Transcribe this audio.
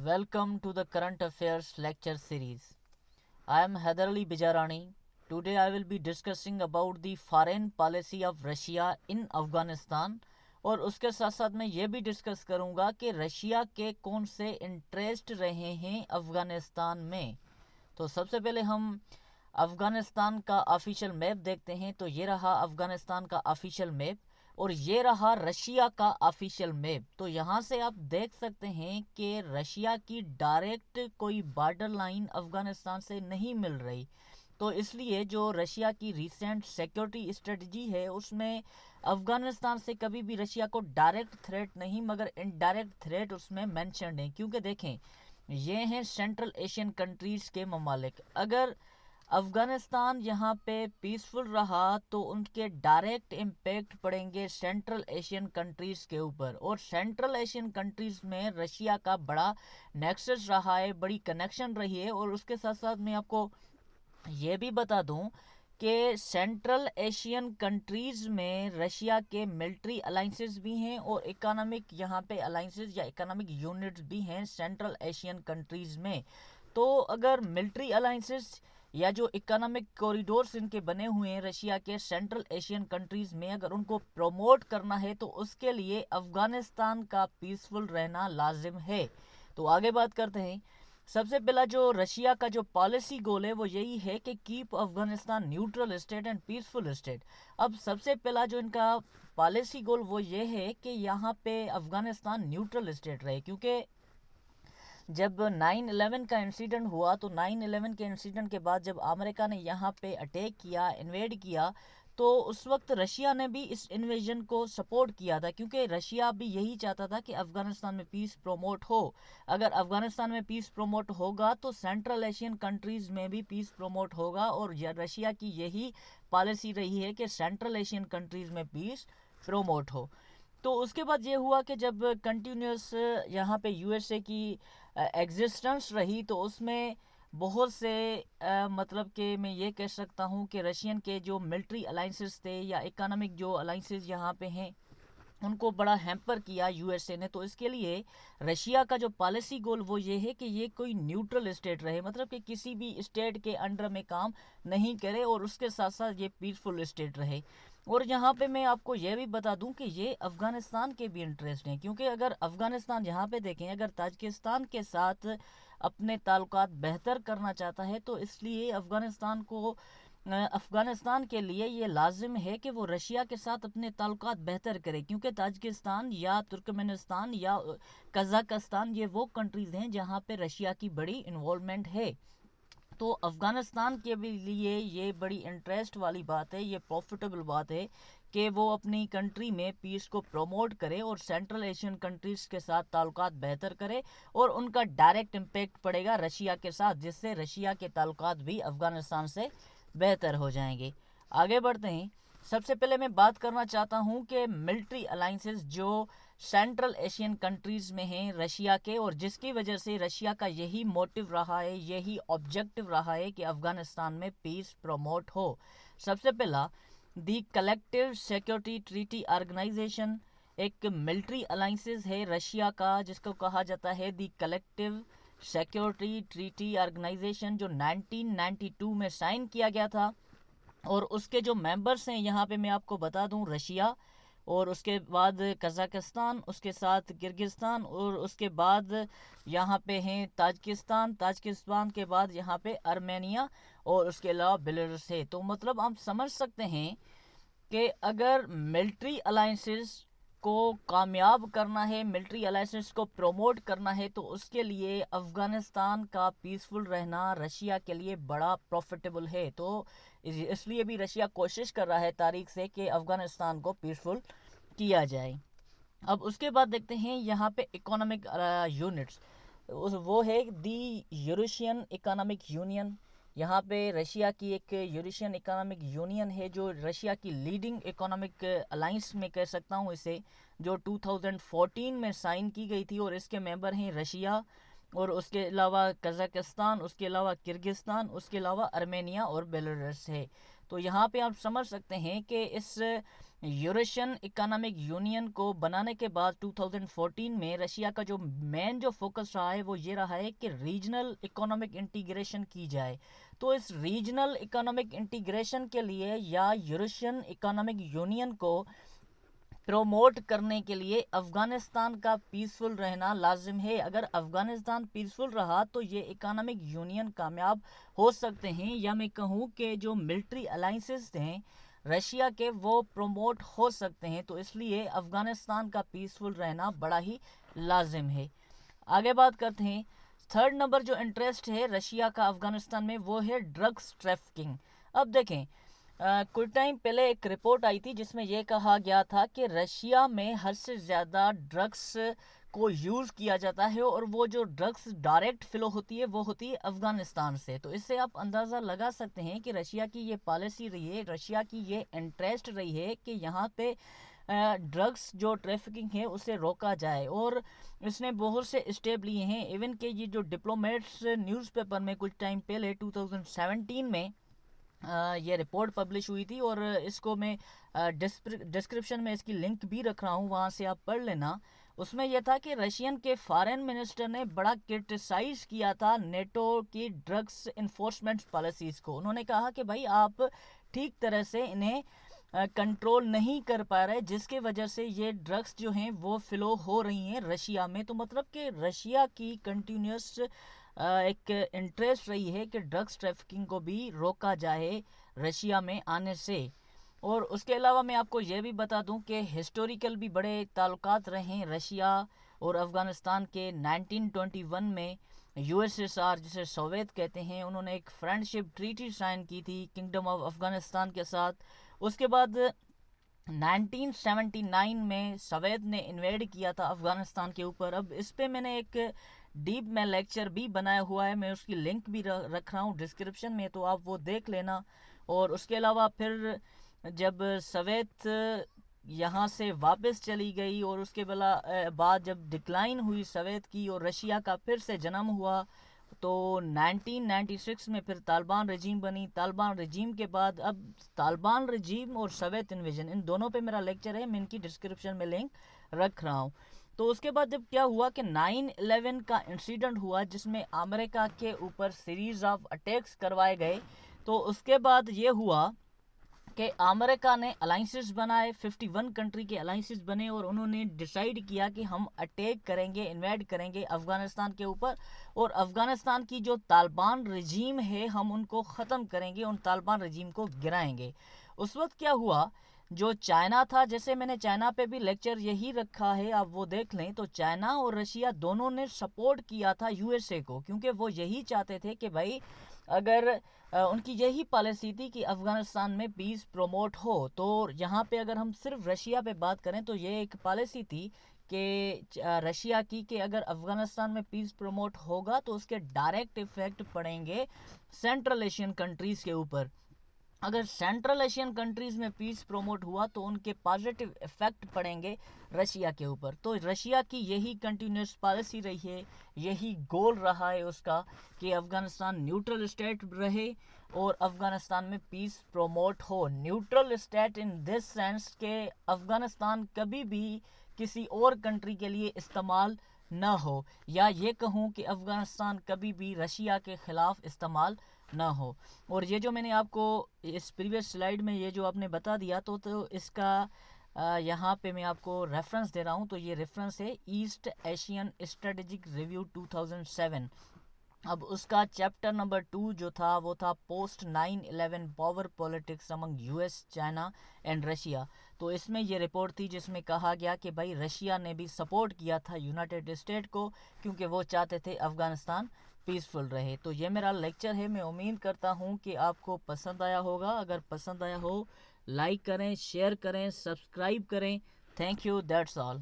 Welcome to the Current Affairs lecture series. I am Haider Ali Bijarani. Today I will be discussing about the foreign policy of Russia in Afghanistan और उसके साथ साथ मैं ये भी discuss करूँगा कि रशिया के कौन से इंटरेस्ट रहे हैं अफ़गानिस्तान में। तो सबसे पहले हम अफ़गानिस्तान का ऑफिशियल मैप देखते हैं। तो ये रहा अफ़गानिस्तान का ऑफिशियल मैप और ये रहा रशिया का ऑफिशियल मैप। तो यहाँ से आप देख सकते हैं कि रशिया की डायरेक्ट कोई बॉर्डर लाइन अफ़गानिस्तान से नहीं मिल रही। तो इसलिए जो रशिया की रिसेंट सिक्योरिटी स्ट्रेटजी है उसमें अफ़गानिस्तान से कभी भी रशिया को डायरेक्ट थ्रेट नहीं मगर इनडायरेक्ट थ्रेट उसमें मेंशन्ड है। क्योंकि देखें ये हैं सेंट्रल एशियन कंट्रीज़ के ममालिक। अगर अफ़गानिस्तान यहाँ पे पीसफुल रहा तो उनके डायरेक्ट इम्पैक्ट पड़ेंगे सेंट्रल एशियन कंट्रीज़ के ऊपर। और सेंट्रल एशियन कंट्रीज़ में रशिया का बड़ा नेक्सस रहा है, बड़ी कनेक्शन रही है। और उसके साथ साथ मैं आपको ये भी बता दूं कि सेंट्रल एशियन कंट्रीज़ में रशिया के मिलिट्री अलाइंसेस भी हैं और इकोनॉमिक यहाँ पे अलाइंसेस या इकोनॉमिक यूनिट्स भी हैं सेंट्रल एशियन कंट्रीज़ में। तो अगर मिलिट्री अलाइंसेस या जो इकोनॉमिक कॉरिडोर्स इनके बने हुए हैं रशिया के सेंट्रल एशियन कंट्रीज़ में, अगर उनको प्रमोट करना है तो उसके लिए अफ़गानिस्तान का पीसफुल रहना लाजिम है। तो आगे बात करते हैं। सबसे पहला जो रशिया का जो पॉलिसी गोल है वो यही है कि keep Afghanistan neutral state and peaceful state. अब सबसे पहला जो इनका पॉलिसी गोल वो ये है कि यहाँ पे अफगानिस्तान न्यूट्रल स्टेट रहे। क्योंकि जब 9/11 का इंसिडेंट हुआ तो 9/11 के इंसिडेंट के बाद जब अमेरिका ने यहाँ पे अटैक किया, इन्वेड किया, तो उस वक्त रशिया ने भी इस इन्वेजन को सपोर्ट किया था। क्योंकि रशिया भी यही चाहता था कि अफ़गानिस्तान में पीस प्रमोट हो। अगर अफ़गानिस्तान में पीस प्रमोट होगा तो सेंट्रल एशियन कंट्रीज़ में भी पीस प्रमोट होगा। और रशिया की यही पॉलिसी रही है कि सेंट्रल एशियन कंट्रीज़ में पीस प्रमोट हो। तो उसके बाद ये हुआ कि जब कंटिन्यूस यहाँ पे यूएसए की एग्जिस्टेंस रही तो उसमें बहुत से मतलब कि मैं ये कह सकता हूँ कि रशियन के जो मिलिट्री अलाइंसेस थे या इकोनॉमिक जो अलाइंसेस यहाँ पे हैं उनको बड़ा हैम्पर किया यूएसए ने। तो इसके लिए रशिया का जो पॉलिसी गोल वो ये है कि ये कोई न्यूट्रल स्टेट रहे, मतलब कि किसी भी स्टेट के अंडर में काम नहीं करे और उसके साथ साथ ये पीसफुल स्टेट रहे। और यहाँ पे मैं आपको ये भी बता दूं कि ये अफ़गानिस्तान के भी इंटरेस्ट हैं। क्योंकि अगर अफ़गानिस्तान यहाँ पे देखें अगर ताजिकिस्तान के साथ अपने ताल्लुकात बेहतर करना चाहता है तो इसलिए अफ़गानिस्तान के लिए ये लाजिम है कि वो रशिया के साथ अपने ताल्लुकात बेहतर करे। क्योंकि ताजिकिस्तान या तुर्कमेनिस्तान या कज़ाकिस्तान ये वो कंट्रीज़ हैं जहाँ पे रशिया की बड़ी इन्वॉल्वमेंट है। तो अफ़गानिस्तान के भी लिए ये बड़ी इंटरेस्ट वाली बात है, ये प्रॉफिटेबल बात है कि वो अपनी कंट्री में पीस को प्रमोट करे और सेंट्रल एशियन कंट्रीज़ के साथ ताल्लुकात बेहतर करे। और उनका डायरेक्ट इम्पैक्ट पड़ेगा रशिया के साथ, जिससे रशिया के ताल्लुकात भी अफ़गानिस्तान से बेहतर हो जाएंगे। आगे बढ़ते हैं। सबसे पहले मैं बात करना चाहता हूँ कि मिलिट्री अलाइंसेस जो सेंट्रल एशियन कंट्रीज़ में हैं रशिया के, और जिसकी वजह से रशिया का यही मोटिव रहा है, यही ऑब्जेक्टिव रहा है कि अफ़गानिस्तान में पीस प्रमोट हो। सबसे पहला दी कलेक्टिव सिक्योरिटी ट्रीटी ऑर्गेनाइजेशन एक मिलिट्री अलाइंसेस है रशिया का जिसको कहा जाता है दी कलेक्टिव सिक्योरिटी ट्रीटी ऑर्गेनाइजेशन, जो 1992 में साइन किया गया था। और उसके जो मेंबर्स हैं यहाँ पे मैं आपको बता दूं रशिया, और उसके बाद कज़ाकिस्तान, उसके साथ किर्गिस्तान, और उसके बाद यहाँ पे हैं ताजिकिस्तान के बाद यहाँ पे आर्मेनिया, और उसके अलावा बेलारूस है। तो मतलब आप समझ सकते हैं कि अगर मिलिट्री अलाइंसेस को कामयाब करना है, मिलिट्री अलाइंसेस को प्रमोट करना है, तो उसके लिए अफ़गानिस्तान का पीसफुल रहना रशिया के लिए बड़ा प्रॉफिटेबल है। तो इसलिए भी रशिया कोशिश कर रहा है तारीख से कि अफ़गानिस्तान को पीसफुल किया जाए। अब उसके बाद देखते हैं यहाँ पे इकोनॉमिक यूनिट्स, वो है दी यूरेशियन इकोनॉमिक यूनियन। यहाँ पे रशिया की एक यूरेशियन इकोनॉमिक यूनियन है जो रशिया की लीडिंग इकोनॉमिक अलाइंस में कह सकता हूँ इसे, जो 2014 में साइन की गई थी। और इसके मेंबर हैं रशिया, اور اس کے علاوہ قزاقستان، اس کے علاوہ کرگستان، اس کے علاوہ ارمینیا اور بیلاروس ہے۔ تو یہاں پہ آپ سمجھ سکتے ہیں کہ اس یوریشین اکنامک یونین کو بنانے کے بعد 2014 میں رشیا کا جو مین جو فوکس رہا ہے وہ یہ رہا ہے کہ ریجنل اکنامک انٹیگریشن کی جائے۔ تو اس ریجنل اکنامک انٹیگریشن کے لیے یا یوریشین اکنامک یونین کو پروموٹ کرنے کے لیے افغانستان کا پیسفل رہنا لازم ہے۔ اگر افغانستان پیسفل رہا تو یہ اکنامک یونین کامیاب ہو سکتے ہیں، یا میں کہوں کہ جو ملٹری الائنسز ہیں رشیا کے وہ پروموٹ ہو سکتے ہیں۔ تو اس لیے افغانستان کا پیسفل رہنا بڑا ہی لازم ہے۔ آگے بات کرتے ہیں، تھرڈ نمبر جو انٹرسٹ ہے رشیا کا افغانستان میں وہ ہے ڈرگس ٹریفکنگ۔ اب دیکھیں کچھ ٹائم پہلے ایک رپورٹ آئی تھی جس میں یہ کہا گیا تھا کہ رشیا میں حد سے زیادہ ڈرگس کو یوز کیا جاتا ہے، اور وہ جو ڈرگس ڈائریکٹ فلو ہوتی ہے وہ ہوتی ہے افغانستان سے۔ تو اس سے آپ اندازہ لگا سکتے ہیں کہ رشیا کی یہ پالیسی رہی ہے، رشیا کی یہ انٹرسٹ رہی ہے کہ یہاں پہ ڈرگس جو ٹریفکنگ ہے اسے روکا جائے، اور اس نے بہت سے اسٹیپ لیے ہیں۔ ایون کہ یہ جو ڈپلومیٹس نیوز پیپر میں کچھ ٹائم پہلے 2017 میں یہ رپورٹ پبلش ہوئی تھی، اور اس کو میں ڈسکرپشن میں اس کی لنک بھی رکھ رہا ہوں، وہاں سے آپ پڑھ لینا۔ اس میں یہ تھا کہ رشین کے فارن منسٹر نے بڑا کرٹیسائز کیا تھا نیٹو کی ڈرگس انفورسمنٹ پالیسیز کو۔ انہوں نے کہا کہ بھائی آپ ٹھیک طرح سے انہیں کنٹرول نہیں کر پا رہے، جس کی وجہ سے یہ ڈرگس جو ہیں وہ فلو ہو رہی ہیں رشیا میں۔ تو مطلب کہ رشیا کی کنٹینیوس ایک انٹرسٹ رہی ہے کہ ڈرگس ٹریفکنگ کو بھی روکا جائے رشیا میں آنے سے۔ اور اس کے علاوہ میں آپ کو یہ بھی بتا دوں کہ ہسٹوریکل بھی بڑے تعلقات رہے ہیں رشیا اور افغانستان کے۔ 1921 میں یو ایس ایس آر جسے سوویت کہتے ہیں، انہوں نے ایک فرینڈشپ ٹریٹی سائن کی تھی کنگڈم آف افغانستان کے ساتھ۔ اس کے بعد 1979 میں سوویت نے انویڈ کیا تھا افغانستان کے اوپر۔ اب اس پہ میں نے ایک ڈیپ میں لیکچر بھی بنایا ہوا ہے، میں اس کی لنک بھی رکھ رہا ہوں ڈسکرپشن میں، تو آپ وہ دیکھ لینا۔ اور اس کے علاوہ پھر جب سوویت یہاں سے واپس چلی گئی، اور اس کے بعد جب ڈکلائن ہوئی سوویت کی اور رشیا کا پھر سے جنم ہوا، تو 1996 میں پھر طالبان رجیم بنی۔ طالبان رجیم کے بعد اب طالبان رجیم اور سوویت انویژن ان دونوں پہ میرا لیکچر ہے، میں ان کی ڈسکرپشن میں لنک رکھ رہا ہوں۔ تو اس کے بعد جب کیا ہوا کہ 9/11 کا انسیڈنٹ ہوا جس میں امریکہ کے اوپر سیریز آف اٹیکس کروائے گئے، تو اس کے بعد یہ ہوا کہ امریکہ نے الائنسز بنائے، 51 کنٹری کے الائنسز بنے، اور انہوں نے ڈیسائیڈ کیا کہ ہم اٹیک کریں گے، انویڈ کریں گے افغانستان کے اوپر، اور افغانستان کی جو طالبان رجیم ہے ہم ان کو ختم کریں گے، ان طالبان رجیم کو گرائیں گے۔ اس وقت کیا ہوا، جو چائنا تھا، جیسے میں نے چائنا پہ بھی لیکچر یہی رکھا ہے، آپ وہ دیکھ لیں، تو چائنا اور رشیا دونوں نے سپورٹ کیا تھا یو ایس اے کو، کیونکہ وہ یہی چاہتے تھے کہ بھائی اگر ان کی یہی پالیسی تھی کہ افغانستان میں پیس پروموٹ ہو۔ تو یہاں پہ اگر ہم صرف رشیا پہ بات کریں تو یہ ایک پالیسی تھی کہ رشیا کی کہ اگر افغانستان میں پیس پروموٹ ہوگا تو اس کے ڈائریکٹ ایفیکٹ پڑیں گے سینٹرل ایشین کنٹریز کے اوپر۔ اگر سینٹرل ایشین کنٹریز میں پیس پروموٹ ہوا تو ان کے پازیٹیو ایفیکٹ پڑیں گے رشیا کے اوپر۔ تو رشیا کی یہی کنٹینیوس پالیسی رہی ہے، یہی گول رہا ہے اس کا کہ افغانستان نیوٹرل اسٹیٹ رہے اور افغانستان میں پیس پروموٹ ہو۔ Neutral state in this sense کہ افغانستان کبھی بھی کسی اور کنٹری کے لیے استعمال نہ ہو، یا یہ کہوں کہ افغانستان کبھی بھی رشیا کے خلاف استعمال نہ ہو۔ اور یہ جو میں نے آپ کو اس پریویس سلائیڈ میں یہ جو آپ نے بتا دیا تو اس کا یہاں پہ میں آپ کو ریفرنس دے رہا ہوں، تو یہ ریفرنس ہے ایسٹ ایشین اسٹریٹجک ریویو 2007۔ اب اس کا چیپٹر نمبر 2 جو تھا وہ تھا post 9/11 power politics among U S, China and Russia. تو اس میں یہ رپورٹ تھی جس میں کہا گیا کہ بھائی رشیا نے بھی سپورٹ کیا تھا یونائٹڈ اسٹیٹ کو، کیونکہ وہ چاہتے تھے افغانستان پیسفل رہے۔ تو یہ میرا لیکچر ہے، میں امید کرتا ہوں کہ آپ کو پسند آیا ہوگا۔ اگر پسند آیا ہو لائک کریں، شیئر کریں، سبسکرائب کریں۔ Thank you, that's all.